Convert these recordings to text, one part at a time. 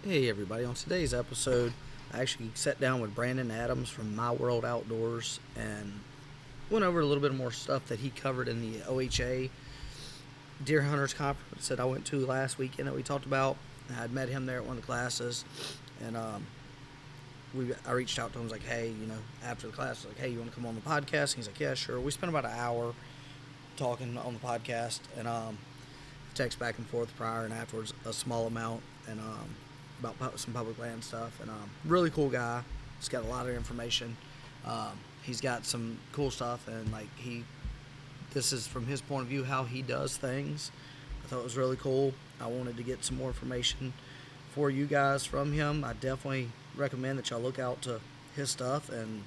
Hey everybody, on today's episode, I actually sat down with Brandon Adams from My World Outdoors and went over a little bit more stuff that he covered in the OHA Deer Hunters Conference that I went to last weekend that we talked about. I'd met him there at one of the classes, and I reached out to him. I was like, hey, after the class, I was like, hey, you want to come on the podcast? And he's like, yeah, sure. We spent about an hour talking on the podcast, and text back and forth prior and afterwards a small amount, and about some public land stuff. And really cool guy. He's got a lot of information. He's got some cool stuff, and this is from his point of view how he does things. I thought it was really cool. I wanted to get some more information for you guys from him. I definitely recommend that y'all look out to his stuff and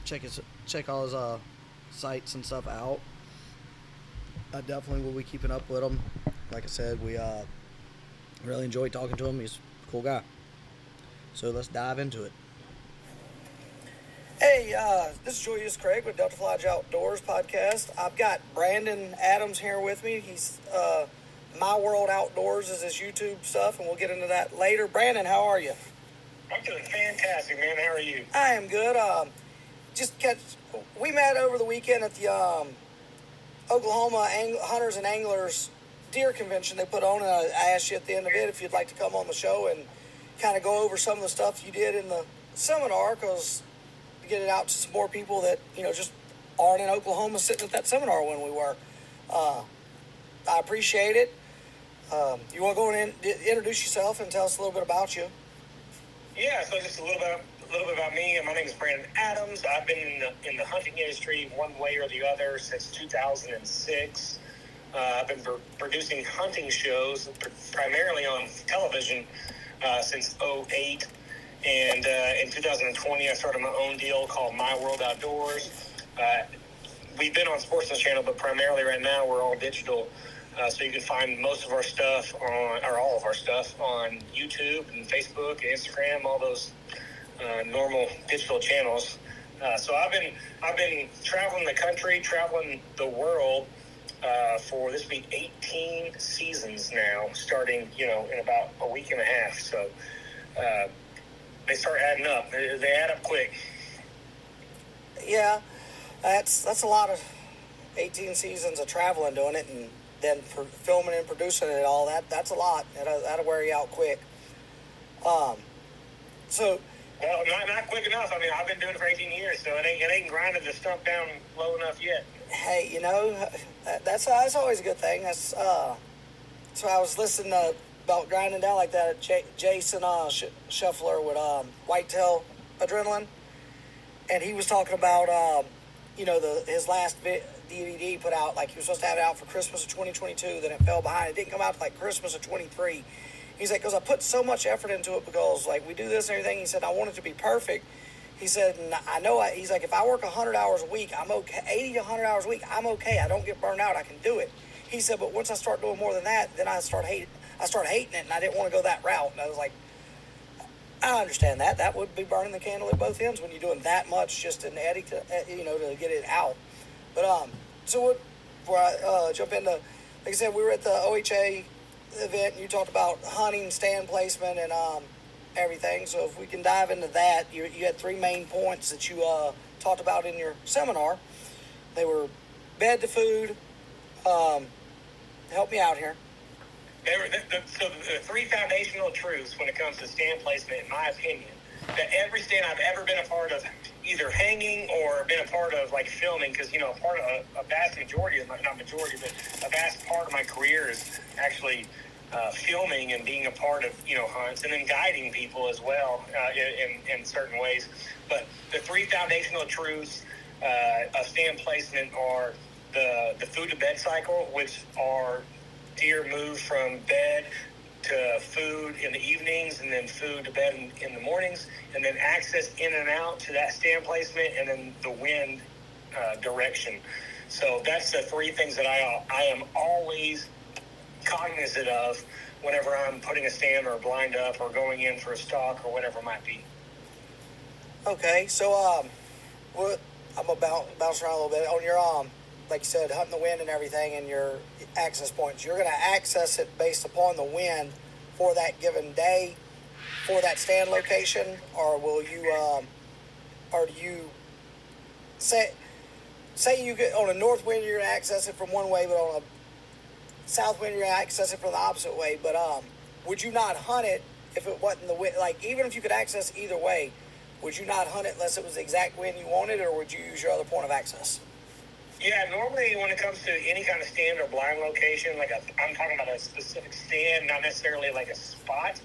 check all his sites and stuff out. I definitely will be keeping up with him. Like I said, we really enjoyed talking to him. He's a cool guy. So let's dive into it. Hey, this is Julius Craig with Delta Lodge Outdoors podcast. I've got Brandon Adams here with me. He's My World Outdoors is his YouTube stuff, and we'll get into that later. Brandon, how are you? I'm doing fantastic, man. How are you? I am good. We met over the weekend at the Oklahoma Hunters and Anglers Deer Convention they put on, and I asked you at the end of it if you'd like to come on the show and kind of go over some of the stuff you did in the seminar, because to get it out to some more people that just aren't in Oklahoma sitting at that seminar when we were. I appreciate it. You want to go and introduce yourself and tell us a little bit about you? Yeah, so just a little bit about me. My name is Brandon Adams. I've been in the hunting industry one way or the other since 2006. I've been producing hunting shows primarily on television since '08. And in 2020, I started my own deal called My World Outdoors. We've been on Sportsman's Channel, but primarily right now we're all digital. So you can find most of our stuff or all of our stuff on YouTube and Facebook and Instagram, all those normal digital channels. So I've been traveling the country, traveling the world for this week 18 seasons now, starting in about a week and a half. So they start adding up. They add up quick. Yeah, that's a lot of 18 seasons of traveling, doing it, and then filming and producing it all. That's a lot. That'll wear you out quick. So. Well, not quick enough. I mean, I've been doing it for 18 years, so it ain't grinded the stump down low enough yet. Hey, that's always a good thing. So I was listening about grinding down like that. Jason Shuffler with Whitetail Adrenaline, and he was talking about his last DVD he put out. Like, he was supposed to have it out for Christmas of 2022, then it fell behind. It didn't come out till like Christmas of 23. He's like, because I put so much effort into it, because like we do this and everything. He said, I want it to be perfect. He said, and I know, he's like, if I work 100 hours a week, I'm okay. 80 to 100 hours a week, I'm okay. I don't get burned out. I can do it. He said, but once I start doing more than that, then I start hating it, and I didn't want to go that route. And I was like, I understand that. That would be burning the candle at both ends when you're doing that much just in edit to get it out. But so before I jump into, like I said, we were at the OHA event, and you talked about hunting, stand placement, and everything. So if we can dive into that, you had three main points that you talked about in your seminar. They were bed to food. Help me out here. So the three foundational truths when it comes to stand placement, in my opinion, that every stand I've ever been a part of, either hanging or been a part of like filming, because part of a vast majority of not majority, but a vast part of my career is actually filming and being a part of hunts, and then guiding people as well in certain ways. But the three foundational truths of stand placement are the food to bed cycle, which are deer move from bed to food in the evenings, and then food to bed in the mornings, and then access in and out to that stand placement, and then the wind direction. So that's the three things that I am always cognizant of whenever I'm putting a stand or a blind up or going in for a stalk or whatever it might be. Okay, so I'm about bounce around a little bit on your like you said, hunting the wind and everything, and your access points. You're going to access it based upon the wind for that given day for that stand location, or will you, or do you say you get on a north wind, you're gonna access it from one way, but on a south wind, you're gonna access it from the opposite way. But would you not hunt it if it wasn't the wind? Like, even if you could access either way, would you not hunt it unless it was the exact wind you wanted, or would you use your other point of access? Yeah, normally when it comes to any kind of stand or blind location, I'm talking about a specific stand, not necessarily like a spot.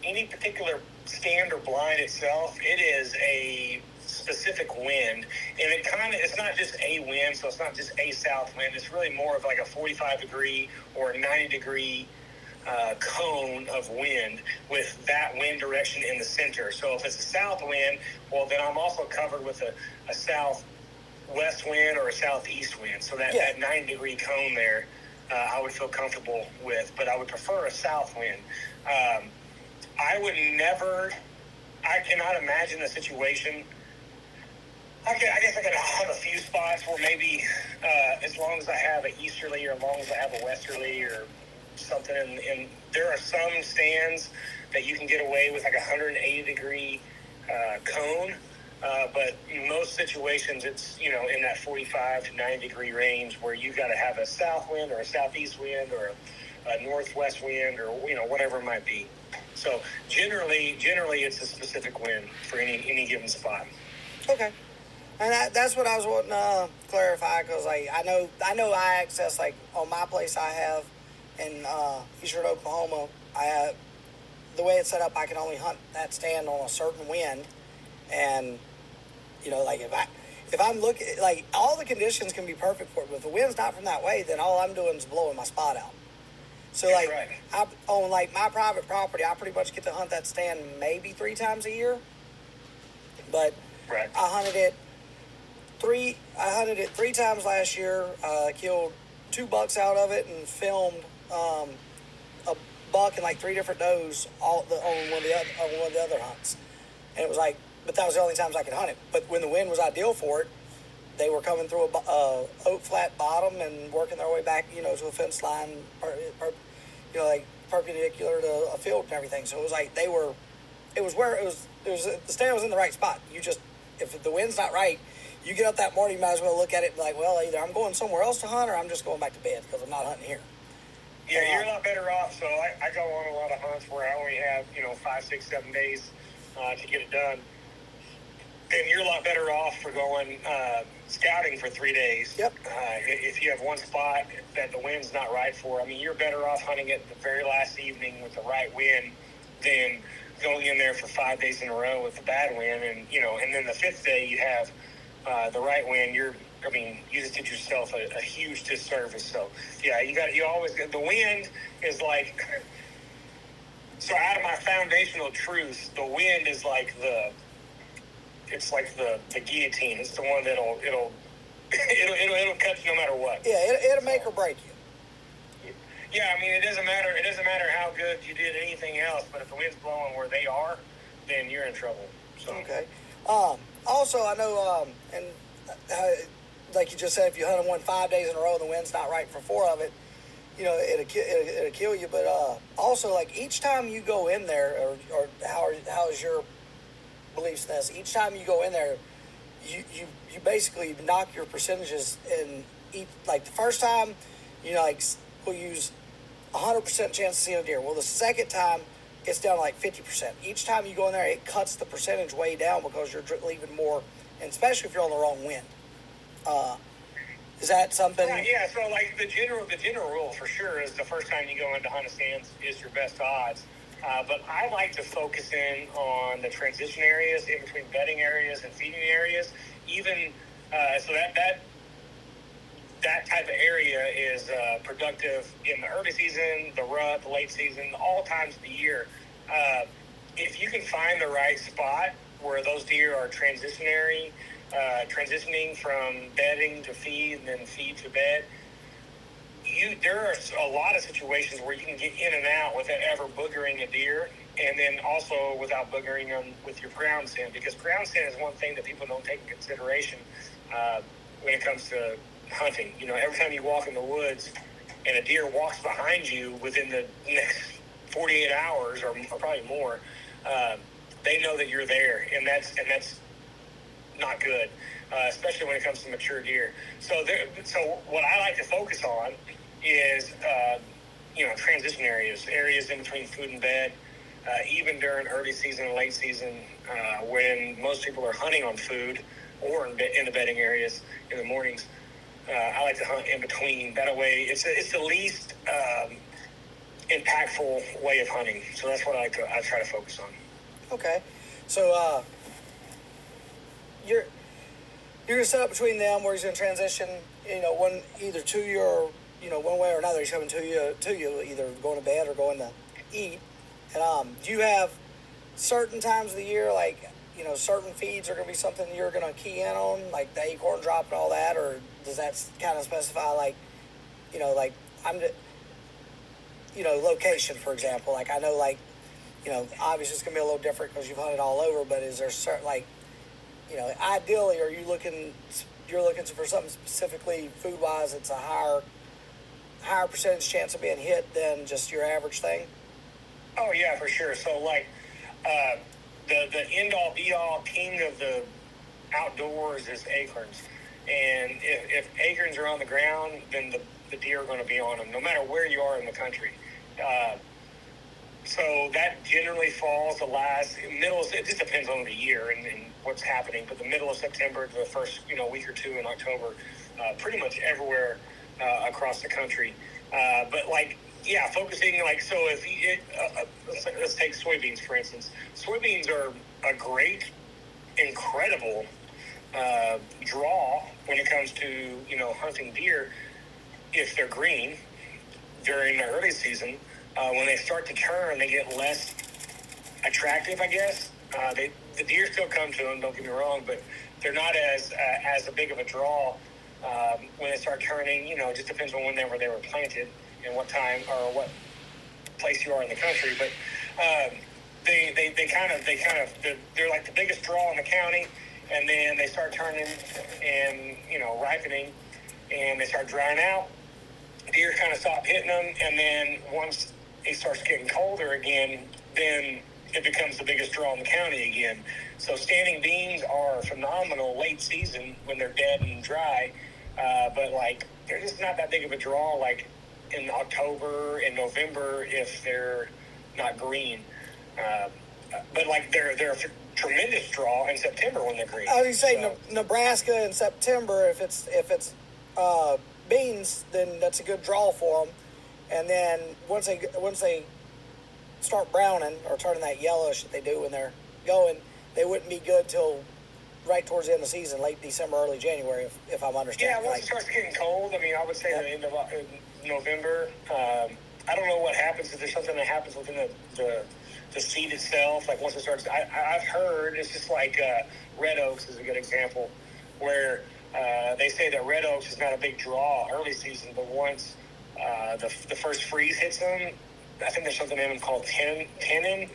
Any particular stand or blind itself, it is a specific wind, and it's not just a wind, so it's not just a south wind. It's really more of like a 45 degree or 90 degree cone of wind with that wind direction in the center. So if it's a south wind, well, then I'm also covered with a southwest wind or a southeast wind. So that 90 degree cone there, I would feel comfortable with, but I would prefer a south wind. I cannot imagine a situation. I guess I could have a few spots where maybe as long as I have an easterly or as long as I have a westerly or something, and there are some stands that you can get away with like a 180 degree cone, but in most situations it's in that 45 to 90 degree range where you got to have a south wind or a southeast wind or a northwest wind or whatever it might be. So generally it's a specific wind for any given spot. Okay. And that's what I was wanting to clarify, because I know I access, like on my place I have in eastern Oklahoma, I have, the way it's set up, I can only hunt that stand on a certain wind, and like if I'm looking, like, all the conditions can be perfect for it, but if the wind's not from that way, then all I'm doing is blowing my spot out. So That's like right. on like my private property, I pretty much get to hunt that stand maybe 3 times a year, but Right. I hunted it 3 times last year. Killed 2 bucks out of it and filmed a buck and like 3 different does on one of the other hunts. And it was like, but that was the only times I could hunt it. But when the wind was ideal for it, they were coming through a oak flat bottom and working their way back, to a fence line, like perpendicular to a field and everything. So it was like the stand was in the right spot. If the wind's not right, you get up that morning, you might as well look at it and be like, well, either I'm going somewhere else to hunt or I'm just going back to bed because I'm not hunting here. Yeah, you're a lot better off. So I go on a lot of hunts where I only have, 5, 6, 7 days to get it done. And you're a lot better off for going scouting for 3 days. Yep. If you have one spot that the wind's not right for, you're better off hunting it the very last evening with the right wind than going in there for 5 days in a row with the bad wind. And then the 5th day you have the right wind. You just did yourself a huge disservice. So yeah, the wind is like, so out of my foundational truths, the wind is like it's like the guillotine. It's the one that'll cut you no matter what. Yeah, it'll make or break you. Yeah, it doesn't matter. It doesn't matter how good you did anything else, but if the wind's blowing where they are, then you're in trouble. So. Okay. Also, I know, like you just said, if you hunt one 5 days in a row, and the wind's not right for 4 of it, it'll kill you. But also, like, each time you go in there, or how is your beliefs in this? Each time you go in there, you basically knock your percentages in. Like the first time, we'll use 100% chance of seeing a deer. Well, the second time, it's down to like 50%. Each time you go in there, it cuts the percentage way down because you're leaving more, and especially if you're on the wrong wind. Is that something? Yeah. So like the general rule for sure is the first time you go into hunting stands is your best odds. But I like to focus in on the transition areas in between bedding areas and feeding areas. Even so that type of area is productive in the early season, the rut, the late season, all times of the year. If you can find the right spot where those deer are transitioning from bedding to feed and then feed to bed, there are a lot of situations where you can get in and out without ever boogering a deer, and then also without boogering them with your ground scent, because ground scent is one thing that people don't take into consideration when it comes to hunting. Every time you walk in the woods and a deer walks behind you within the next 48 hours or probably more, they know that you're there, and that's not good, especially when it comes to mature deer. So what I like to focus on is transition areas in between food and bed, even during early season and late season, when most people are hunting on food or in the bedding areas in the mornings. I like to hunt in between. That way, it's the least impactful way of hunting. So that's what I try to focus on. Okay, so you're gonna set up between them where he's gonna transition. One either to you or one way or another. He's coming to you, either going to bed or going to eat. And do you have certain times of the year, like certain feeds are gonna be something you're gonna key in on, like the acorn drop and all that, or does that kind of specify location, for example? Like I know, obviously it's gonna be a little different because you've hunted all over, but is there certain ideally, are you looking for something specifically food wise that's a higher percentage chance of being hit than just your average thing? Oh yeah, for sure. So the end all be all king of the outdoors is acorns, and if acorns are on the ground, then the deer are going to be on them, no matter where you are in the country. So that generally falls the last middle. It just depends on the year and what's happening. But the middle of September to the first week or two in October, pretty much everywhere across the country. But focusing so if let's take soybeans for instance. Soybeans are a great, incredible draw when it comes to hunting deer if they're green during the early season. When they start to turn, they get less attractive, I guess. The deer still come to them, don't get me wrong, but they're not as a big of a draw when they start turning. It just depends on whenever they were planted and what time or what place you are in the country. But they're like the biggest draw in the county, and then they start turning and ripening, and they start drying out. Deer kind of stop hitting them, and then once it starts getting colder again, then it becomes the biggest draw in the county again. So standing beans are phenomenal late season when they're dead and dry, but they're just not that big of a draw in October and November if they're not green. But they're a tremendous draw in September when they're green. I was going to say Nebraska in September, if it's beans, then that's a good draw for them. And then once they start browning or turning that yellowish that they do when they're going, they wouldn't be good till right towards the end of the season, late December, early January, if I'm understanding. Yeah, once it starts getting cold, I would say the end of November. I don't know what happens, if there's something that happens within the seed itself. Once it starts, I've heard it's just red oaks is a good example, where they say that red oaks is not a big draw early season, but once the first freeze hits them, I think there's something in them called tannin.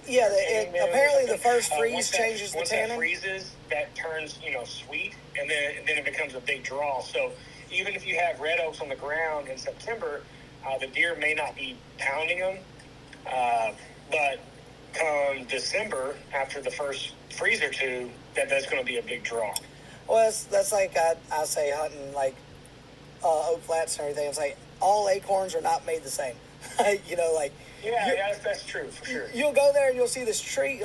Yeah, apparently the first freeze changes the tannin. Once that freezes, that turns sweet, and then it becomes a big draw. So even if you have red oaks on the ground in September, the deer may not be pounding them, but come December, after the first freeze or two, that's going to be a big draw. Well, that's like I say hunting oak flats and everything. It's all acorns are not made the same. Yeah, that's true for sure. You'll go there and you'll see this tree.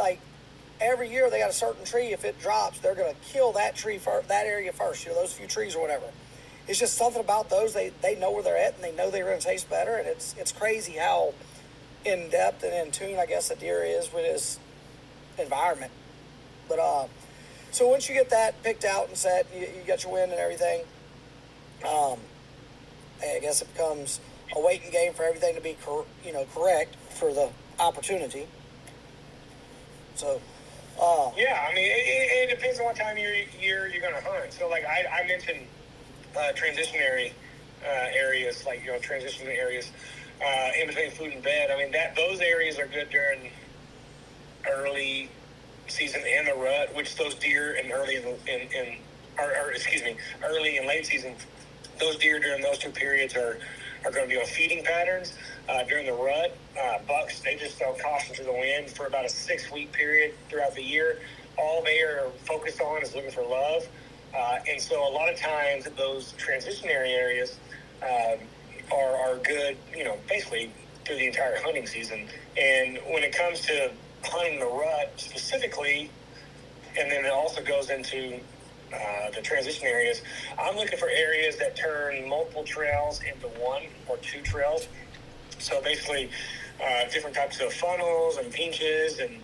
Every year they got a certain tree. If it drops, they're going to kill that tree that area first. Those few trees or whatever. It's just something about those. They know where they're at, and they know they're going to taste better. And it's crazy how in depth and in tune, I guess, a deer is with his environment. But so once you get that picked out and set, you got your wind and everything. I guess it becomes a waiting game for everything to be correct for the opportunity. So, it depends on what time of year you're going to hunt. So, I mentioned transitionary areas, transition areas in between food and bed. Those areas are good during early season and the rut, which those deer in early and late season, those deer during those two periods are going to be on feeding patterns. During the rut, bucks, they just throw caution to the wind for about a 6-week period throughout the year. All they are focused on is looking for love. And so a lot of times those transitionary areas are good, basically through the entire hunting season. And when it comes to hunting the rut specifically, and then it also goes into the transition areas, I'm looking for areas that turn multiple trails into 1 or 2 trails. So basically different types of funnels and pinches and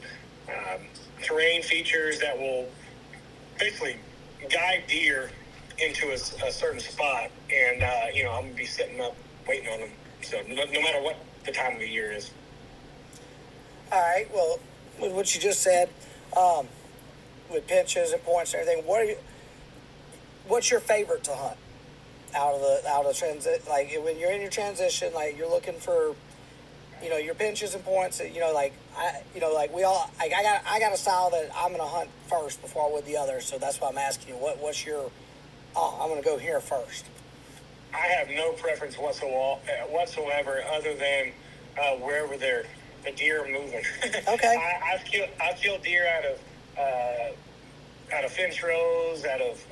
terrain features that will basically guide deer into a certain spot. And, I'm going to be sitting up waiting on them. So no matter what the time of the year is. All right. Well, with what you just said, with pinches and points and everything, what's your favorite to hunt out of transit? Like when you're in your transition, like you're looking for, your pinches and points. I got a style that I'm gonna hunt first before I would the others. So that's why I'm asking you, what's your? Oh, I'm gonna go here first. I have no preference whatsoever, other than wherever the deer are moving. Okay. I've killed deer out of fence rows, out of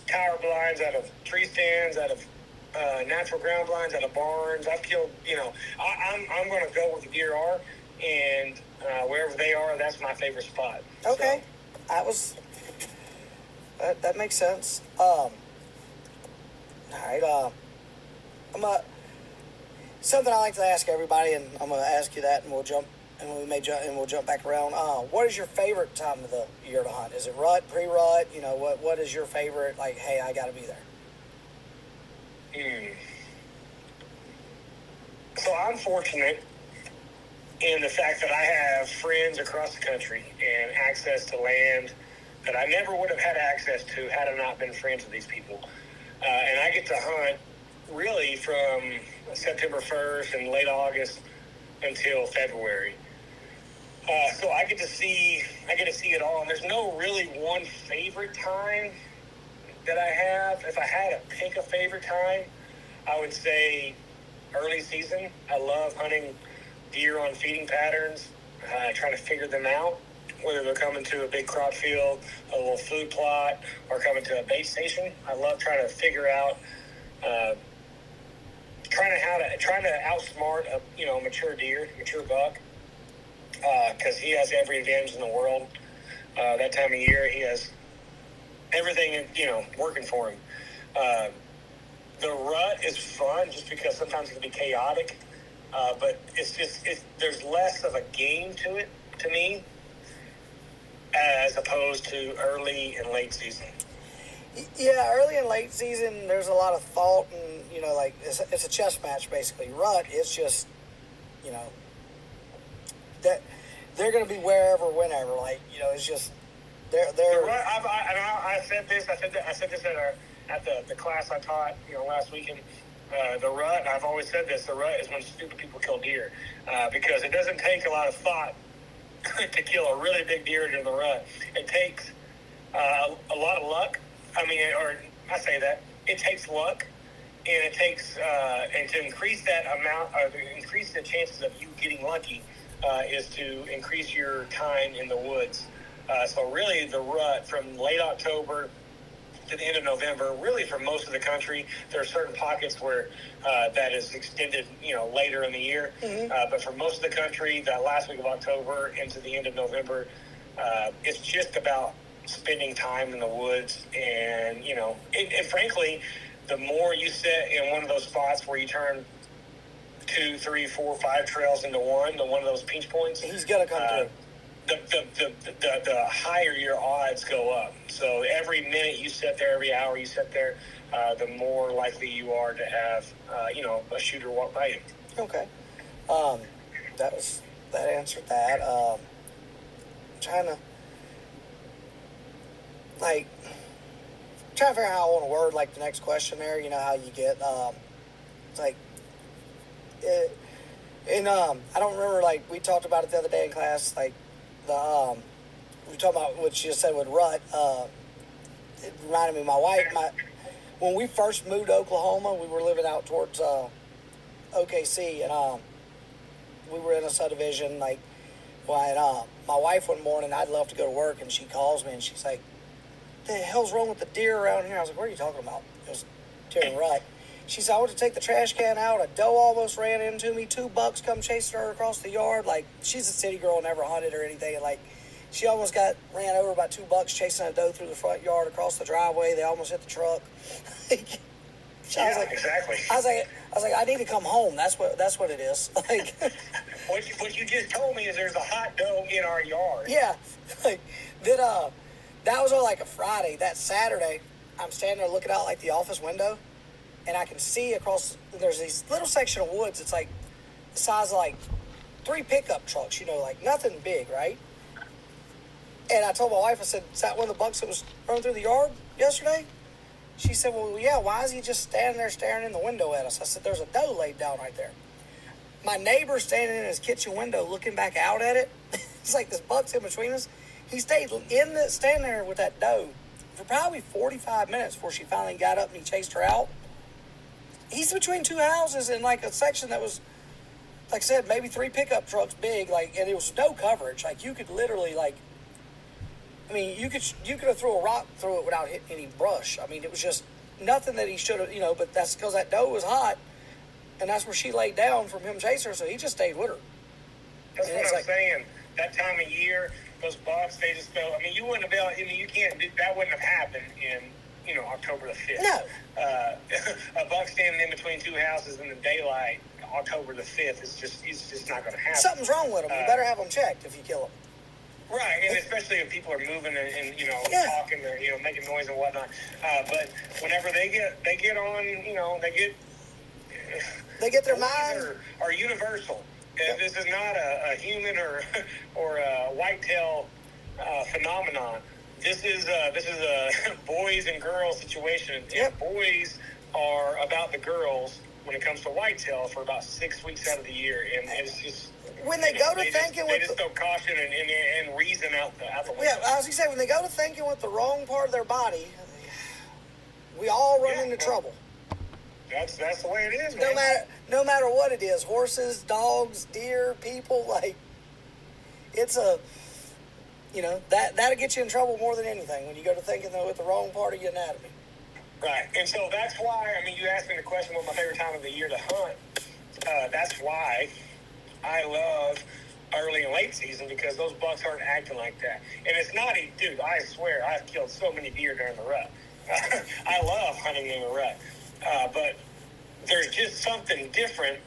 tower blinds, out of tree stands, out of natural ground blinds, out of barns. I've killed. I'm going to go where the deer are, and wherever they are, that's my favorite spot. Okay, so. That makes sense. All right. Something I like to ask everybody, and I'm going to ask you that, and we'll jump back around. What is your favorite time of the year to hunt? Is it rut, pre-rut? What is your favorite? Like, hey, I got to be there. So I'm fortunate in the fact that I have friends across the country and access to land that I never would have had access to had I not been friends with these people. And I get to hunt really from September 1st and late August until February. So I get to see it all. And there's no really one favorite time that I have. If I had to pick a favorite time, I would say early season. I love hunting deer on feeding patterns, trying to figure them out, whether they're coming to a big crop field, a little food plot, or coming to a bait station. I love trying to figure out, trying to outsmart a mature buck, because he has every advantage in the world. That time of year, he has everything working for him. The rut is fun just because sometimes it can be chaotic, but there's less of a game to it to me, as opposed to early and late season. Yeah, early and late season, there's a lot of thought, and it's a chess match basically. Rut, it's just that they're going to be wherever, whenever. It's just they're. The rut, I said this at the class I taught last weekend. The rut, I've always said this. The rut is when stupid people kill deer, because it doesn't take a lot of thought to kill a really big deer during the rut. It takes a lot of luck. It takes luck, and it takes and to increase that amount, or to increase the chances of you getting lucky, is to increase your time in the woods. So really, the rut from late October to the end of November, really for most of the country. There are certain pockets where that is extended, later in the year. Mm-hmm. But for most of the country, that last week of October into the end of November, it's just about spending time in the woods. And, and frankly, the more you sit in one of those spots where you turn 2, 3, 4, 5 trails into one of those pinch points, he's got to come through. The higher your odds go up. So every minute you sit there, every hour you sit there, the more likely you are to have, a shooter walk by you. Okay. That answered that. Trying to figure out how I want to word the next question there. How you get I don't remember, we talked about it the other day in class, we talked about what you just said with rut. It reminded me of my wife. When we first moved to Oklahoma, we were living out towards OKC, and we were in a subdivision. Like, when my wife one morning, I'd love to go to work, and she calls me and she's like, "The hell's wrong with the deer around here?" I was like, "What are you talking about?" It was deer and rut. She said, "I went to take the trash can out. A doe almost ran into me. 2 bucks come chasing her across the yard." Like, she's a city girl, never hunted or anything. And, like, she almost got ran over by 2 bucks chasing a doe through the front yard across the driveway. They almost hit the truck. Exactly. I was like, I need to come home. That's what it is. Like, what you just told me is there's a hot doe in our yard. Yeah. Like, that was on like a Friday. That Saturday, I'm standing there looking out like the office window, and I can see across. There's these little section of woods. It's like the size of like 3 pickup trucks. Like nothing big, right? And I told my wife, I said, "Is that one of the bucks that was running through the yard yesterday?" She said, "Well, yeah, why is he just standing there staring in the window at us?" I said, "There's a doe laid down right there." My neighbor's standing in his kitchen window looking back out at it. It's like this buck's in between us. He stayed standing there with that doe for probably 45 minutes before she finally got up and he chased her out. He's between 2 houses in like a section that was, like I said, maybe 3 pickup trucks big, like, and it was no coverage. Like, you could literally, like, I mean, you could have thrown a rock through it without hitting any brush. I mean, it was just nothing that he should have, but that's because that doe was hot, and that's where she laid down from him chasing her, so he just stayed with her. That's what I'm saying. That time of year, those bucks, they just go, I mean, you wouldn't have been, I mean, you can't, that wouldn't have happened in, October the 5th. No. A buck standing in between 2 houses in the daylight, October the 5th, it's just not going to happen. Something's wrong with him. You better have him checked if you kill him. Right, and especially if people are moving and talking or making noise and whatnot. But whenever they get on, they get their mind are universal. Yep. This is not a human or a whitetail phenomenon. This is a boys and girls situation. Yep. And boys are about the girls when it comes to whitetail for about 6 weeks out of the year, and it's just. When they go to thinking they just throw caution and reason out the window. Yeah, as you say, when they go to thinking with the wrong part of their body, we all run into trouble. That's the way it is, man. No matter what it is, horses, dogs, deer, people, like, it's that'll get you in trouble more than anything when you go to thinking with the wrong part of your anatomy. Right, and so that's why, I mean, you asked me the question, what's my favorite time of the year to hunt? That's why I love early and late season, because those bucks aren't acting like that. And it's not, dude, I swear, I've killed so many deer during the rut. I love hunting in the rut. But there's just something different.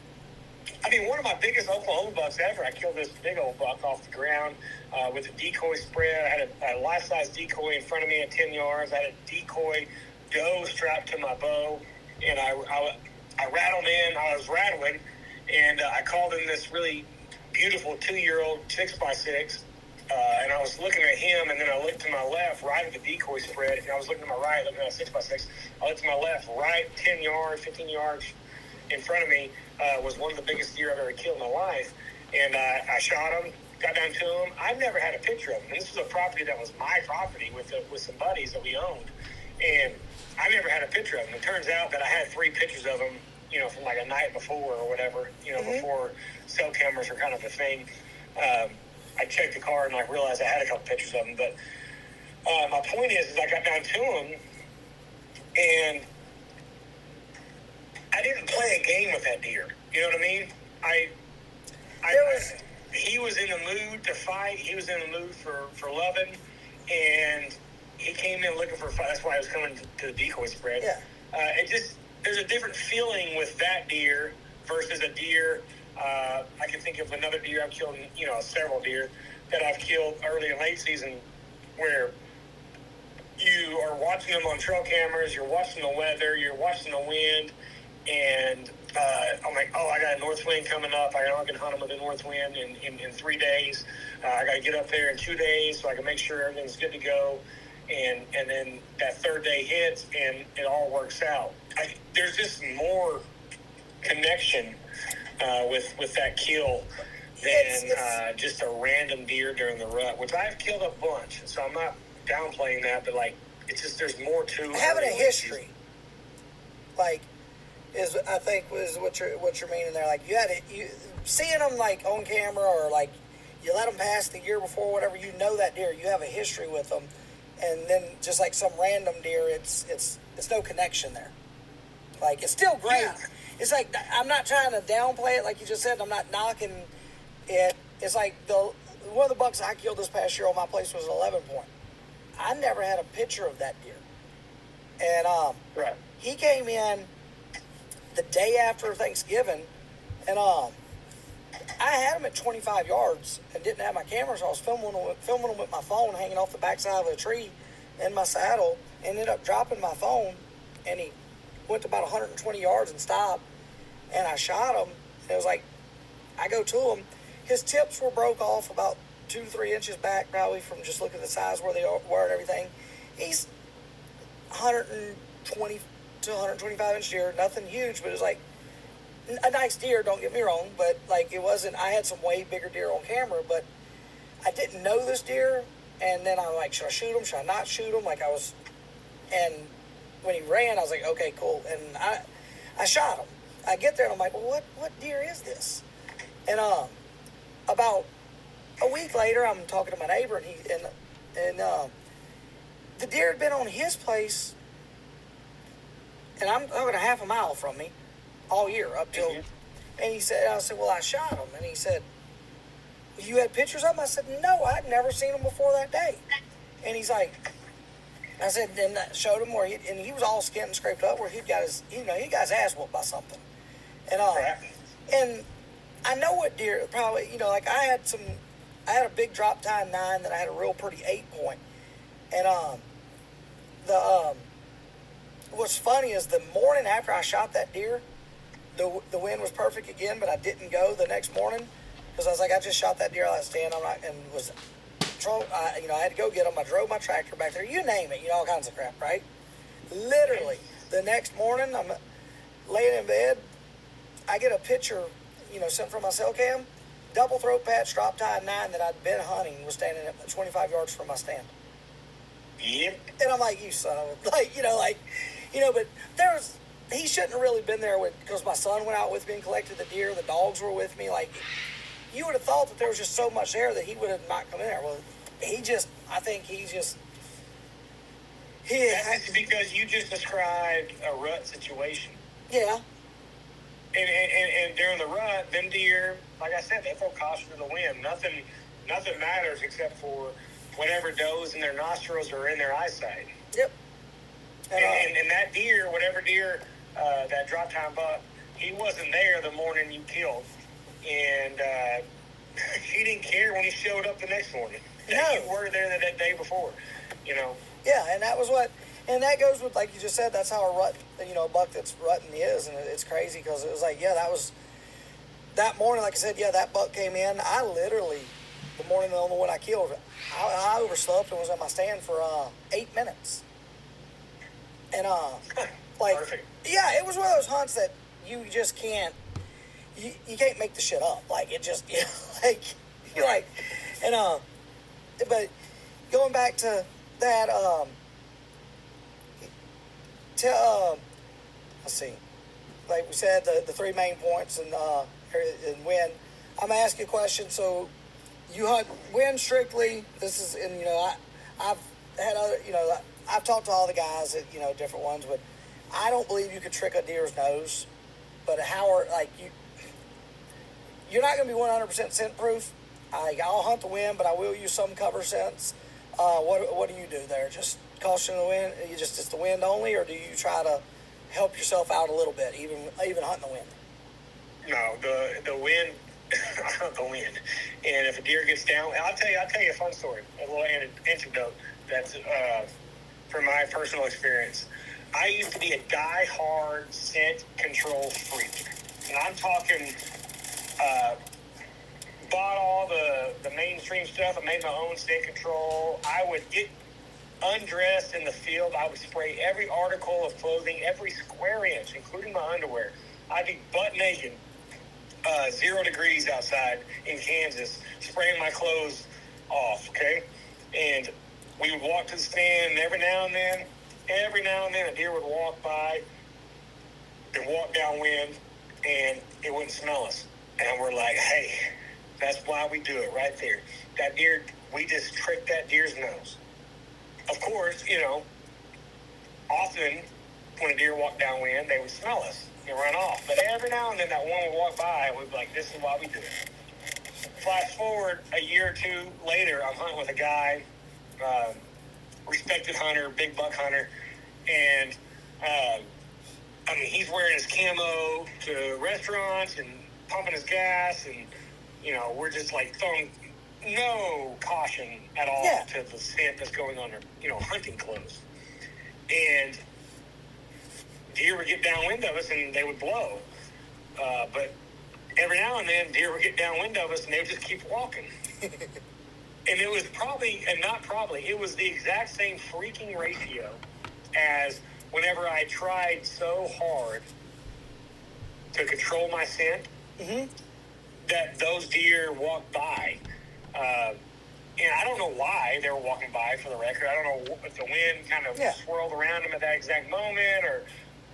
I mean, one of my biggest Oklahoma bucks ever, I killed this big old buck off the ground with a decoy spread. I had a life-size decoy in front of me at 10 yards. I had a decoy doe strapped to my bow, and I rattled in. I was rattling, and I called in this really beautiful 2-year-old 6x6, and I was looking at him, and then I looked to my left, right at the decoy spread, and I was looking to my right, looking at a 6x6. I looked to my left, right 10 yards, 15 yards in front of me was one of the biggest deer I've ever killed in my life, and I shot him, got down to him. I've never had a picture of him, and this was a property that was my property with some buddies that we owned, and I never had a picture of him. It turns out that I had 3 pictures of him, from like a night before or whatever, before cell cameras are kind of a thing. I checked the car and I realized I had a couple pictures of him. But my point is I got down to him, and I didn't play a game with that deer. You know what I mean? He was in the mood to fight. He was in the mood for loving, and he came in looking for a fight. That's why I was coming to the decoy spread. Yeah. There's a different feeling with that deer versus a deer. I can think of another deer I've killed, several deer that I've killed early and late season, where you are watching them on trail cameras, you're watching the weather, you're watching the wind, and I'm like, I got a north wind coming up. I can hunt them with a north wind in 3 days. I got to get up there in 2 days so I can make sure everything's good to go. And then that third day hits, and it all works out. There's just more connection with that kill than just a random deer during the rut, which I've killed a bunch, so I'm not downplaying that, but, like, it's just there's more to having a history. Like, is I think was what you're meaning there. Like you seeing them like on camera or like you let them pass the year before, whatever. You know that deer. You have a history with them, and then just like some random deer, it's no connection there. Like it's still great. Yeah. It's like I'm not trying to downplay it, like you just said. I'm not knocking it. It's like one of the bucks I killed this past year on my place was an 11 point. I never had a picture of that deer, and right. He came in the day after Thanksgiving, and I had him at 25 yards and didn't have my camera, so I was filming him with my phone hanging off the backside of a tree in my saddle. Ended up dropping my phone, and he went to about 120 yards and stopped, and I shot him. And it was like, I go to him. His tips were broke off about 2 to 3 inches back, probably from just looking at the size where they were and everything. He's 120 to 125 inch deer, nothing huge, but it was like a nice deer, don't get me wrong, but like it wasn't. I had some way bigger deer on camera, but I didn't know this deer, and then I'm like, should I shoot him? Should I not shoot him? And when he ran, I was like, okay, cool, and I shot him. I get there and I'm like, well, what deer is this? And about a week later, I'm talking to my neighbor, and the deer had been on his place, and I'm talking a half a mile from me all year up till, and I said, well, I shot him, and he said, you had pictures of him? I said, no, I'd never seen him before that day. And he's like, I said, and I showed him where he was all skinned and scraped up where he got his ass whooped by something. And and I know what deer probably, like I had a big drop tine 9 that I had a real pretty 8 point. And what's funny is the morning after I shot that deer, the wind was perfect again, but I didn't go the next morning because I was like, I just shot that deer out of stand. I had to go get him. I drove my tractor back there. You name it, all kinds of crap, right? Literally, the next morning, I'm laying in bed. I get a picture, sent from my cell cam. Double throat patch, drop tine 9 that I'd been hunting was standing at 25 yards from my stand. Yep. And I'm like, you son of a, but he shouldn't have really been there because my son went out with me and collected the deer. The dogs were with me. Like, you would have thought that there was just so much there that he would have not come in there. Well, That's because you just described a rut situation. Yeah. And during the rut, them deer, like I said, they throw caution to the wind. Nothing matters except for whatever does in their nostrils or in their eyesight. Yep. And that deer, whatever deer, that drop time buck, he wasn't there the morning you killed. And he didn't care when he showed up the next morning. No. You were there that day before, Yeah, and that goes with, like you just said, that's how a rut, a buck that's rutting is, and it's crazy because it was like, that morning, like I said, that buck came in. I literally, the morning of the one I killed, I overslept and was at my stand for 8 minutes. And, Perfect. Yeah, it was one of those hunts that you just can't, you can't make the shit up. Like, it just, you're like, and, but going back to that, let's see, like we said, the 3 main points and win. I'm gonna ask you a question. So you hunt win strictly. This is, and I've had other, I've talked to all the guys at different ones, but I don't believe you could trick a deer's nose. But you're not gonna be 100% scent proof. I'll hunt the wind, but I will use some cover scents. What do you do there? Just caution the wind? It's the wind only, or do you try to help yourself out a little bit, even hunting the wind? No, the wind, the wind. And if a deer gets down, I'll tell you a fun story, a little anecdote that's from my personal experience. I used to be a die-hard scent control freak, and I'm talking. Bought all the mainstream stuff. I made my own scent control. I would get undressed in the field. I would spray every article of clothing, every square inch, including my underwear. I'd be butt naked, 0 degrees outside in Kansas, spraying my clothes off, okay? And we would walk to the stand, and every now and then, a deer would walk by, and walk downwind, and it wouldn't smell us. And we're like, hey, that's why we do it right there. That deer, we just tricked that deer's nose. Of course, often when a deer walked downwind, they would smell us and run off. But every now and then that one would walk by and we'd be like, this is why we do it. Flash forward a year or two later, I'm hunting with a guy, respected hunter, big buck hunter, and he's wearing his camo to restaurants and pumping his gas, and we're just like throwing no caution at all to the scent that's going on their hunting clothes. And deer would get downwind of us and they would blow, but every now and then deer would get downwind of us and they would just keep walking. And it was it was the exact same freaking ratio as whenever I tried so hard to control my scent, that those deer walked by. And I don't know why they were walking by, for the record. I don't know if the wind kind of swirled around them at that exact moment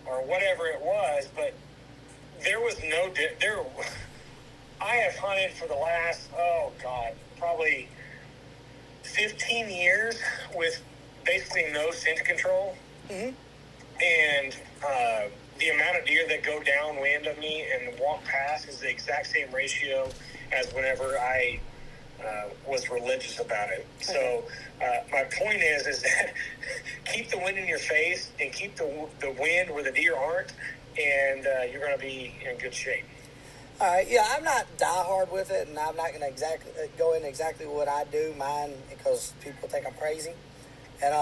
or whatever it was, but there was no... I have hunted for the last, probably 15 years with basically no scent control. Mm-hmm. And the amount of deer that go downwind of me and walk past is the exact same ratio as whenever I was religious about it. So my point is that keep the wind in your face and keep the wind where the deer aren't, and you're going to be in good shape. All right, I'm not diehard with it, and I'm not going to go into exactly what I do, mine, because people think I'm crazy. And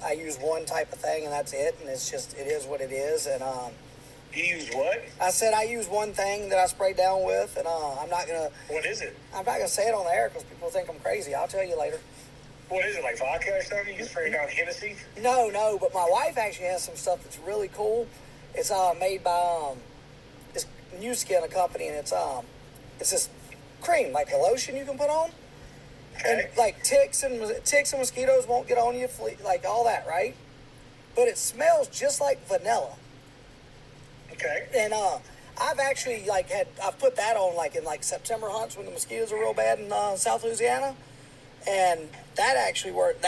I use one type of thing, and that's it, and it is what it is. And you use what? I said I use one thing that I spray down with, and I'm not going to... What is it? I'm not going to say it on the air because people think I'm crazy. I'll tell you later. What is it, like vodka or something? You spray down Hennessy? No, but my wife actually has some stuff that's really cool. It's made by this New Skin, a company, and it's this cream, like a lotion you can put on. Okay. And like ticks and mosquitoes won't get on you, like all that, right? But it smells just like vanilla. Okay. And I've actually I've put that on in September hunts when the mosquitoes are real bad in South Louisiana, and that actually worked.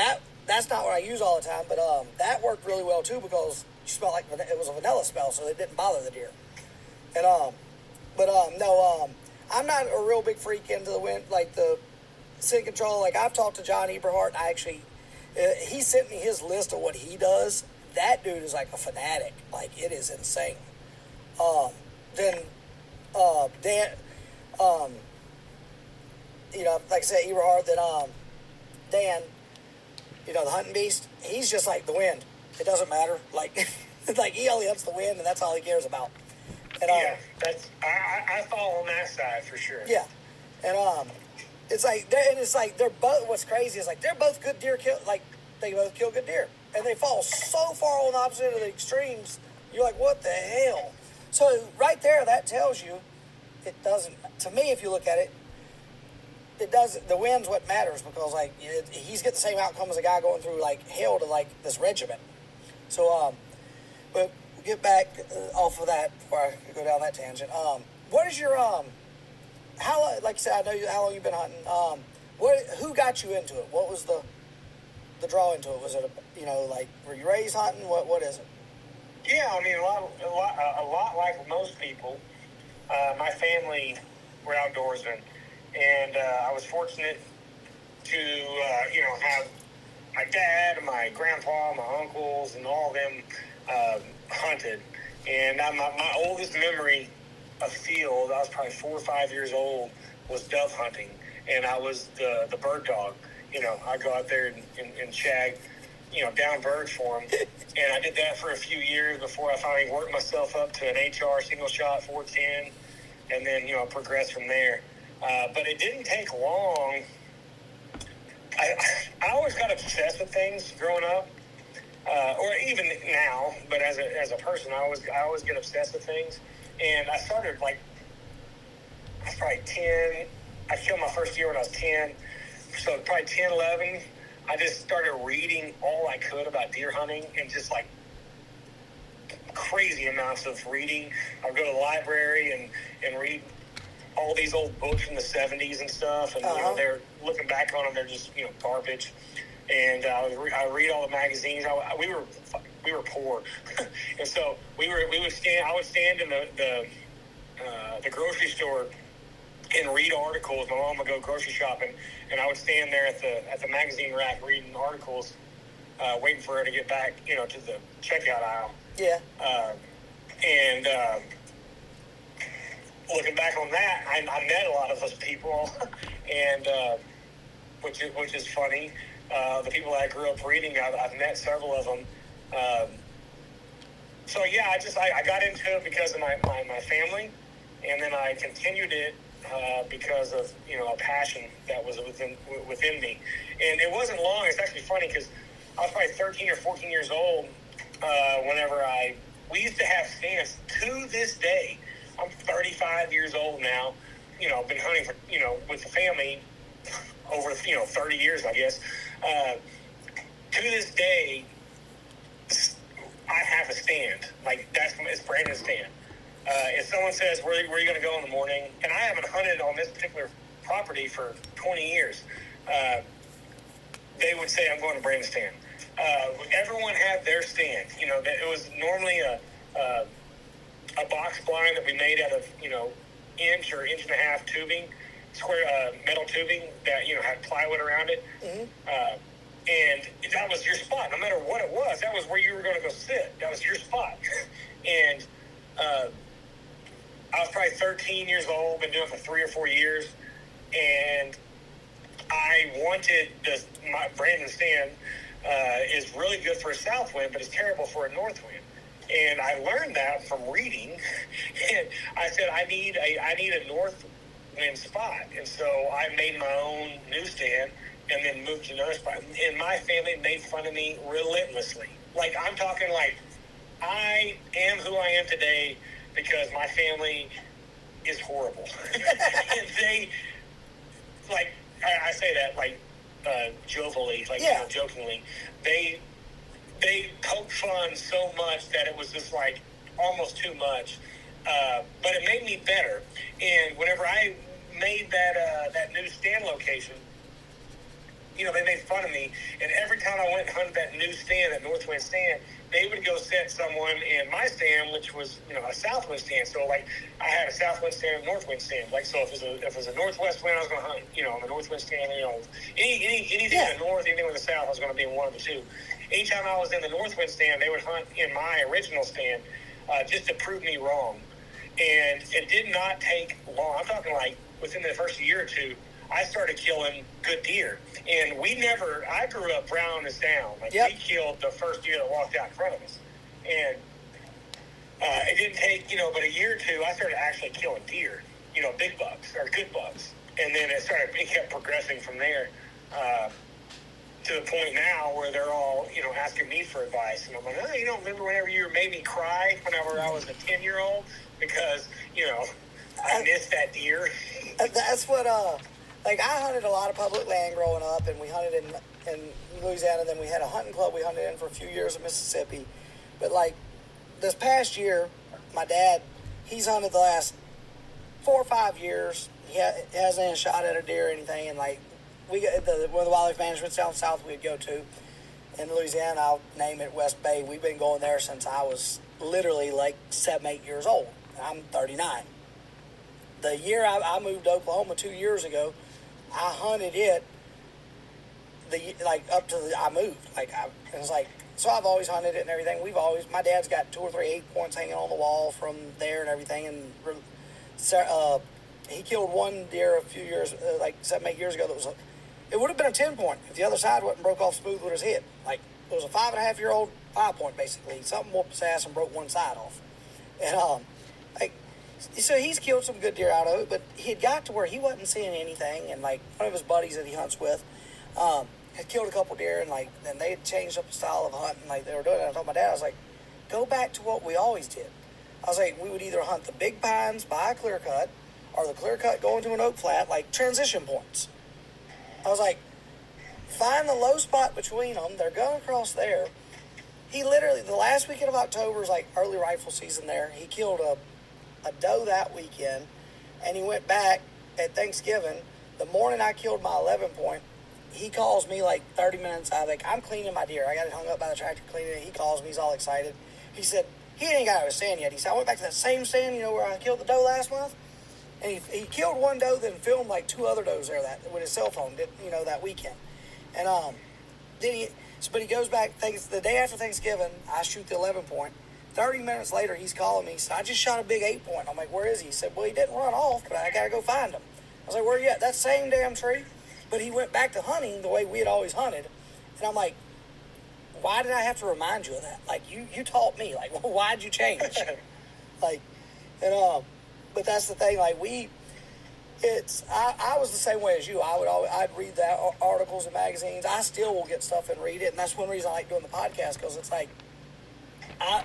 That's not what I use all the time, but that worked really well too because you smell like it was a vanilla smell, so it didn't bother the deer. And I'm not a real big freak into the wind, like the scent control. Like I've talked to John Eberhart. He sent me his list of what he does. That dude is like a fanatic. Like it is insane. Dan, like I said, Eberhard, then Dan, the hunting beast, he's just like the wind. It doesn't matter. Like, he only hunts the wind, and that's all he cares about. And, I fall on that side for sure. Yeah, and they're both. What's crazy is they're both good deer kill. Like they both kill good deer, and they fall so far on the opposite of the extremes. You're like, what the hell? So right there, that tells you it doesn't. To me, if you look at it, it doesn't. The wind's what matters because he's getting the same outcome as a guy going through hell to this regiment. So but we'll get back off of that before I go down that tangent. What is your how, like you said, I know how long you've been hunting. Who got you into it? What was the draw into it? Was it were you raised hunting? What is it? Yeah, I mean a lot like most people. My family were outdoorsmen, and I was fortunate to have my dad, my grandpa, my uncles, and all of them hunted. And my oldest memory of field, I was probably 4 or 5 years old, was dove hunting, and I was the bird dog. I go out there and shag, down birds for them. And I did that for a few years before I finally worked myself up to an HR single shot 410, and then progressed from there. But it didn't take long. I always got obsessed with things growing up, or even now. But as a person, I always get obsessed with things. And I started I was probably 10. I killed my first deer when I was 10. So probably 10, 11. I just started reading all I could about deer hunting and just crazy amounts of reading. I would go to the library and read all these old books from the 70s and stuff, and they're looking back on them, they're just garbage. And I read all the magazines. We were poor, and so I would stand in the grocery store and read articles. My mom would go grocery shopping, and I would stand there at the magazine rack reading articles, waiting for her to get back, to the checkout aisle. Yeah. And looking back on that, I met a lot of those people, and which is funny. The people that I grew up reading, I've met several of them. So yeah, I got into it because of my family, and then I continued it because of a passion that was within me. And it wasn't long. It's actually funny because I was probably 13 or 14 years old whenever we used to have stands. To this day, I'm 35 years old now. I've been hunting for with the family over 30 years, I guess. To this day, I have a stand. Like, it's Brandon's stand. If someone says, where are you going to go in the morning? And I haven't hunted on this particular property for 20 years. They would say, I'm going to Brandon's stand. Everyone had their stand. It was normally a box blind that we made out of, inch or inch and a half tubing, square metal tubing that, had plywood around it. Mm-hmm. And that was your spot. No matter what it was, that was where you were going to go sit. That was your spot. And I was probably 13 years old, been doing it for 3 or 4 years, and I wanted my Brandon stand is really good for a south wind, but it's terrible for a north wind. And I learned that from reading, and I said, I need a north wind spot. And so I made my own newsstand and then moved to another spot. And my family made fun of me relentlessly. Like, I'm talking like, I am who I am today because my family is horrible. And they, like, I say that, like, jovially, like, jokingly. They poked fun so much that it was just, like, almost too much. But it made me better. And whenever I made that new stand location, they made fun of me. And every time I went and hunted that new stand, that northwind stand, they would go set someone in my stand, which was, a southwind stand. So, like, I had a southwind stand and a northwind stand. Like, so if it was a northwest wind, I was going to hunt, on the northwind stand. Anything in the north, anything in the south, I was going to be in one of the two. Anytime I was in the northwind stand, they would hunt in my original stand just to prove me wrong. And it did not take long. I'm talking like within the first year or two, I started killing good deer. And I grew up browning us down. Like, we killed the first deer that walked out in front of us. And it didn't take, but a year or two, I started actually killing deer, big bucks or good bucks. And then it kept progressing from there to the point now where they're all, asking me for advice. And I'm like, you don't remember whenever you made me cry whenever I was a 10-year-old because, I missed that deer. That's what, like, I hunted a lot of public land growing up, and we hunted in Louisiana. Then we had a hunting club we hunted in for a few years in Mississippi. But, like, this past year, my dad, he's hunted the last 4 or 5 years. He hasn't shot at a deer or anything. And, like, we got one of the wildlife managements down south we'd go to in Louisiana. I'll name it West Bay. We've been going there since I was literally, like, 7, 8 years old. I'm 39. The year I moved to Oklahoma 2 years ago, I hunted it up to I moved. It was like, so I've always hunted it and everything. My dad's got 2 or 3 8 points hanging on the wall from there and everything. And he killed one deer a few years, 7, 8 years ago. It would have been a 10 point if the other side wasn't broke off smooth with his hip. Like, it was a 5.5-year-old 5 point basically. Something whooped his ass and broke one side off. And so he's killed some good deer out of it, but he had got to where he wasn't seeing anything. And, like, one of his buddies that he hunts with had killed a couple deer, and, like, then they had changed up the style of hunting like they were doing it. I told my dad, I was like, go back to what we always did. I was like, we would either hunt the big pines by a clear cut or the clear cut going to an oak flat, like transition points. I was like, find the low spot between them. They're going across there. He literally, the last weekend of October is like early rifle season there. He killed a doe that weekend, and he went back at Thanksgiving. The morning I killed my 11 point, he calls me like 30 minutes out. Like, I'm cleaning my deer. I got it hung up by the tractor, cleaning it. He calls me. He's all excited. He said, he ain't got out of his stand yet. He said, I went back to that same stand, where I killed the doe last month. And he killed one doe, then filmed like 2 other does there with his cell phone, that weekend. And but he goes back, the day after Thanksgiving, I shoot the 11 point. 30 minutes later, he's calling me. He said, I just shot a big 8 point. I'm like, where is he? He said, well, he didn't run off, but I got to go find him. I was like, where you at? That same damn tree. But he went back to hunting the way we had always hunted. And I'm like, why did I have to remind you of that? Like, you taught me. Like, well, why'd you change? But that's the thing. Like, I was the same way as you. I'd read that articles and magazines. I still will get stuff and read it. And that's one reason I like doing the podcast, because it's like,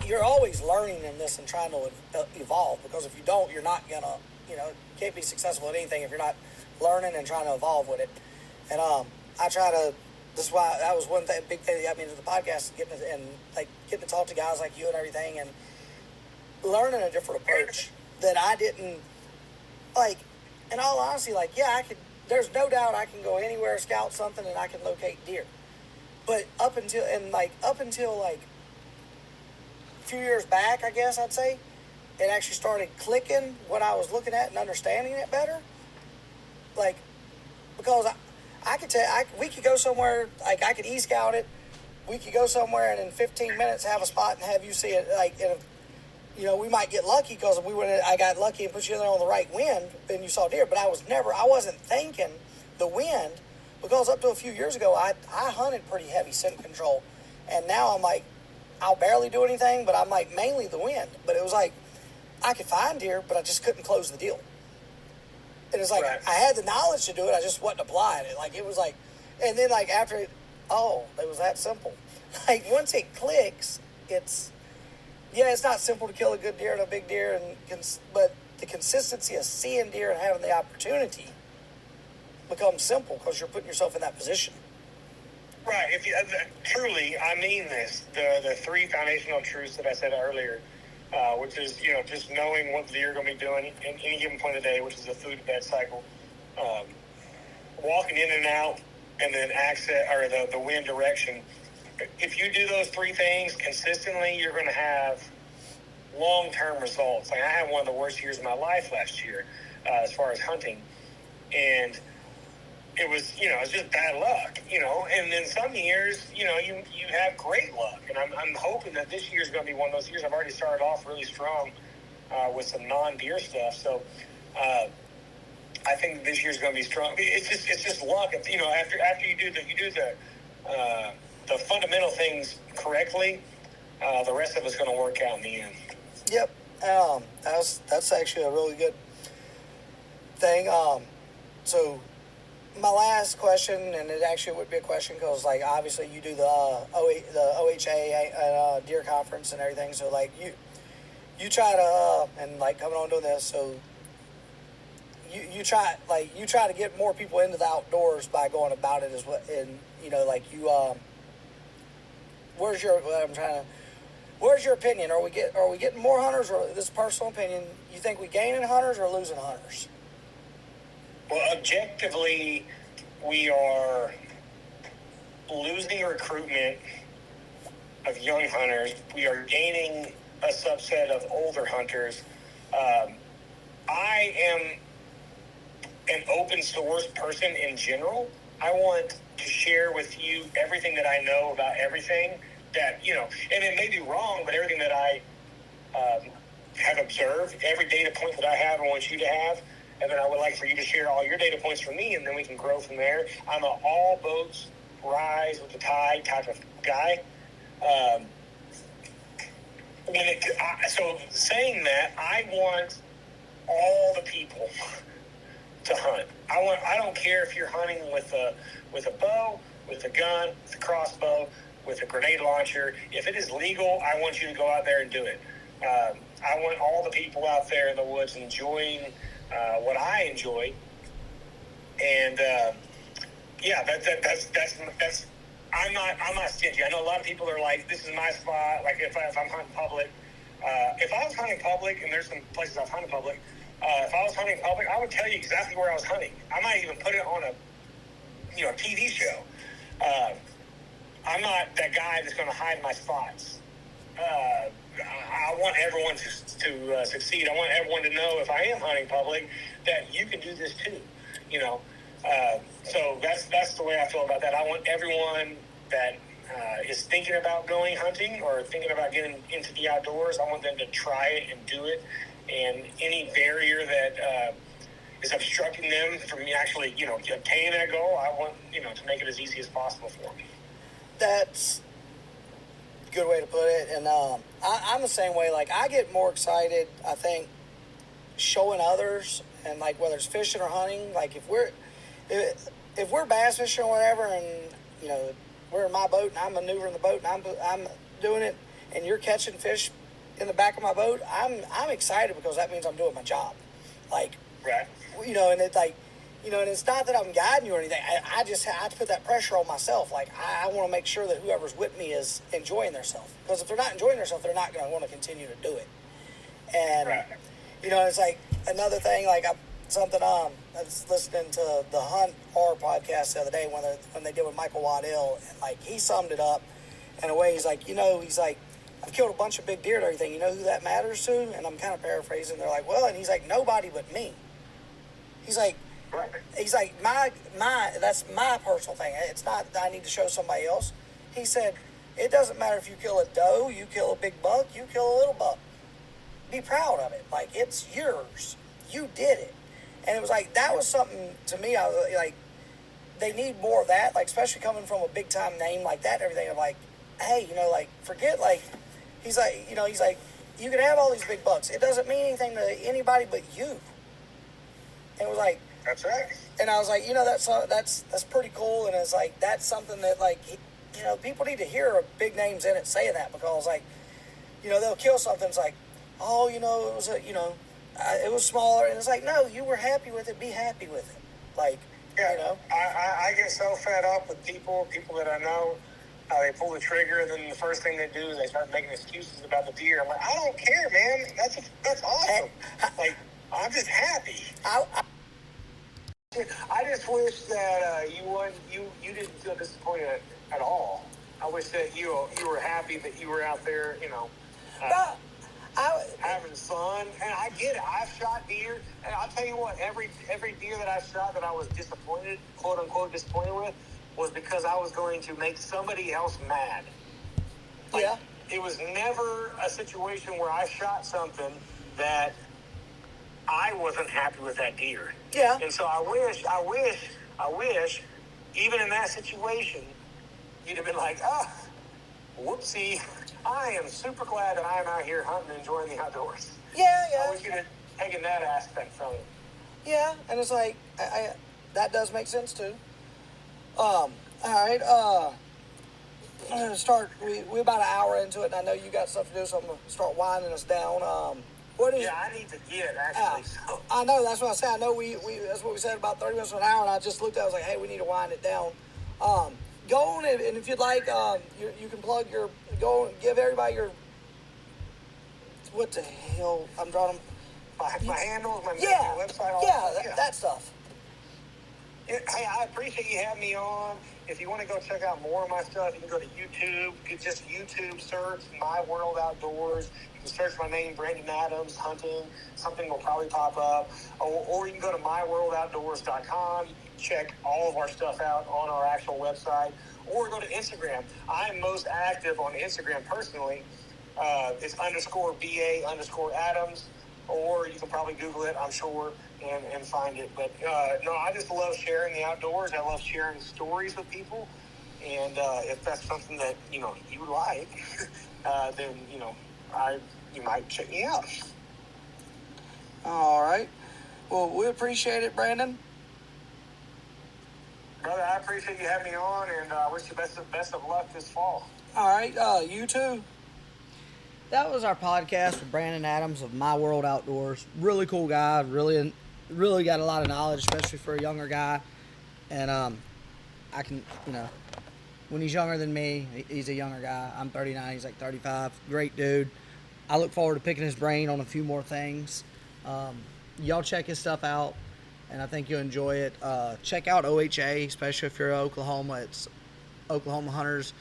you're always learning in this and trying to evolve, because if you don't, you're not going to, you can't be successful at anything if you're not learning and trying to evolve with it. And I try to, this is why, that was one big thing that got me into the podcast, getting to talk to guys like you and everything, and learning a different approach that I didn't, like, in all honesty, like, yeah, there's no doubt I can go anywhere, scout something, and I can locate deer. But up until a few years back, I guess I'd say, it actually started clicking what I was looking at and understanding it better. Like, because I could we could go somewhere, like, I could e-scout it, we could go somewhere and in 15 minutes have a spot and have you see it, like, we might get lucky because I got lucky and put you in there on the right wind and you saw deer, but I wasn't thinking the wind, because up to a few years ago, I hunted pretty heavy scent control, and now I'm like, I'll barely do anything, but I'm like, mainly the wind. But it was like, I could find deer, but I just couldn't close the deal. And it's like, right. I had the knowledge to do it, I just wasn't applying it. Like, it was like, and then like after it was that simple. Like, once it clicks, it's not simple to kill a good deer and a big deer, but the consistency of seeing deer and having the opportunity becomes simple because you're putting yourself in that position. Right. If you, truly, I mean this. The 3 foundational truths that I said earlier, which is, just knowing what the deer are going to be doing in any given point of the day, which is the food to bed cycle, walking in and out, and then the wind direction. If you do those 3 things consistently, you're going to have long-term results. Like, I had one of the worst years of my life last year as far as hunting, and it was, it's just bad luck, and then some years, you have great luck, and I'm hoping that this year is going to be one of those years. I've already started off really strong with some non-deer stuff, so I think this year's going to be strong. It's just luck. After you do the fundamental things correctly, the rest of it's going to work out in the end. Yep. That's actually a really good thing. So my last question, and it actually would be a question because, like, obviously you do the OHA Deer Conference and everything. So, like, you try to and like coming on doing this. So you try to get more people into the outdoors by going about it as well. And where's your opinion? Are we getting more hunters, or this personal opinion? You think we gaining hunters or losing hunters? Well, objectively, we are losing recruitment of young hunters. We are gaining a subset of older hunters. I am an open source person in general. I want to share with you everything that I know about everything that, and it may be wrong, but everything that I have observed, every data point that I have, I want you to have. And then I would like for you to share all your data points from me, and then we can grow from there. I'm an all boats rise with the tide type of guy. So saying that, I want all the people to hunt. I don't care if you're hunting with a bow, with a gun, with a crossbow, with a grenade launcher. If it is legal, I want you to go out there and do it. I want all the people out there in the woods enjoying what I enjoy, and that's I'm not stingy. I know a lot of people are like, this is my spot. Like if I'm hunting public, if I was hunting public, and there's some places I've hunted public, if I was hunting public, I would tell you exactly where I was hunting. I might even put it on a TV show. I'm not that guy that's going to hide my spots. I want everyone to succeed. I want everyone to know if I am hunting public that you can do this too. So that's the way I feel about that. I want everyone that is thinking about going hunting or thinking about getting into the outdoors, I want them to try it and do it. And any barrier that is obstructing them from actually, obtaining that goal, I want, to make it as easy as possible for them. That's a good way to put it. And I'm the same way. Like, I get more excited, I think, showing others, and like whether it's fishing or hunting. Like if we're bass fishing or whatever, and we're in my boat and I'm maneuvering the boat and I'm doing it, and you're catching fish in the back of my boat, I'm excited because that means I'm doing my job. Like, right. And it's like, and it's not that I'm guiding you or anything. I just have to put that pressure on myself. Like, I want to make sure that whoever's with me is enjoying themselves. Because if they're not enjoying themselves, they're not going to want to continue to do it. And, right. It's like another thing, like I was listening to the Hunt Horror podcast the other day when they did with Michael Waddell, and like he summed it up in a way. He's like, I've killed a bunch of big deer and everything. You know who that matters to? And I'm kind of paraphrasing. They're like, well, and he's like, nobody but me. He's like, right. He's like, my that's my personal thing. It's not that I need to show somebody else. He said, it doesn't matter if you kill a doe, you kill a big buck, you kill a little buck. Be proud of it. Like, it's yours. You did it. And it was like, that was something to me. I was like, they need more of that. Like, especially coming from a big time name like that and everything. I'm like, hey, forget, like, he's like, you can have all these big bucks. It doesn't mean anything to anybody but you. And it was like, that's right. And I was like, that's pretty cool. And it's like, that's something that, like, people need to hear big names in it saying that, because, like, they'll kill something. It's like, oh, it was it was smaller. And it's like, no, you were happy with it. Be happy with it. Like, yeah, I get so fed up with people that I know. They pull the trigger, and then the first thing they do is they start making excuses about the deer. I'm like, I don't care, man. That's awesome. Like, I'm just happy. I just wish that you didn't feel disappointed at all. I wish that you were happy that you were out there, having fun. And I get it. I've shot deer, and I'll tell you what, every deer that I shot that I was disappointed, quote unquote disappointed with, was because I was going to make somebody else mad. Like, yeah. It was never a situation where I shot something that I wasn't happy with that deer. Yeah. And so I wish, even in that situation, you'd have been like, whoopsie, I am super glad that I am out here hunting and enjoying the outdoors. Yeah. I wish you'd have taken that aspect from it. Yeah, and it's like, that does make sense too. All right, we're about an hour into it, and I know you got stuff to do, so I'm going to start winding us down. I need to get, actually. So. I know, that's what I said. I know we that's what we said, about 30 minutes to an hour, and I just looked at it, I was like, hey, we need to wind it down. Go on, and if you'd like, you can plug go and give everybody your, what the hell, I'm drawing my handles, my website, that stuff. Hey, I appreciate you having me on. If you want to go check out more of my stuff, you can go to YouTube. You can just YouTube search My World Outdoors. You can search my name, Brandon Adams, hunting. Something will probably pop up. Or you can go to myworldoutdoors.com. You can check all of our stuff out on our actual website. Or go to Instagram. I'm most active on Instagram personally. It's _BA_Adams. Or you can probably Google it, I'm sure, and find it. But, no, I just love sharing the outdoors. I love sharing stories with people. And if that's something that, you like, then, you might check me out. All right. Well, we appreciate it, Brandon. Brother, I appreciate you having me on, and I wish you best of luck this fall. All right. You too. That was our podcast with Brandon Adams of My World Outdoors. Really cool guy. Really got a lot of knowledge, especially for a younger guy. And I can, when he's younger than me. He's a younger guy. I'm 39. He's like 35. Great dude. I look forward to picking his brain on a few more things. Y'all check his stuff out, and I think you'll enjoy it. Check out OHA, especially if you're in Oklahoma. It's Oklahoma Hunters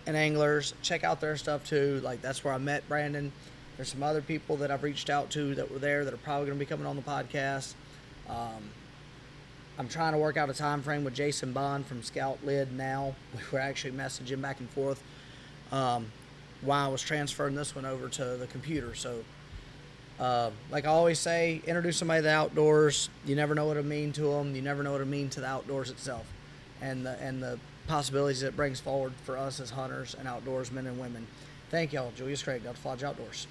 and Anglers. Check out their stuff too. Like, that's where I met Brandon. There's some other people that I've reached out to that were there that are probably going to be coming on the podcast. I'm trying to work out a time frame with Jason Bond from Scout Lid now. We were actually messaging back and forth while I was transferring this one over to the computer. So, like I always say, introduce somebody to the outdoors. You never know what it'll mean to them. You never know what it'll mean to the outdoors itself, and the possibilities it brings forward for us as hunters and outdoorsmen and women. Thank y'all. Julius Craig, Delta Lodge Outdoors.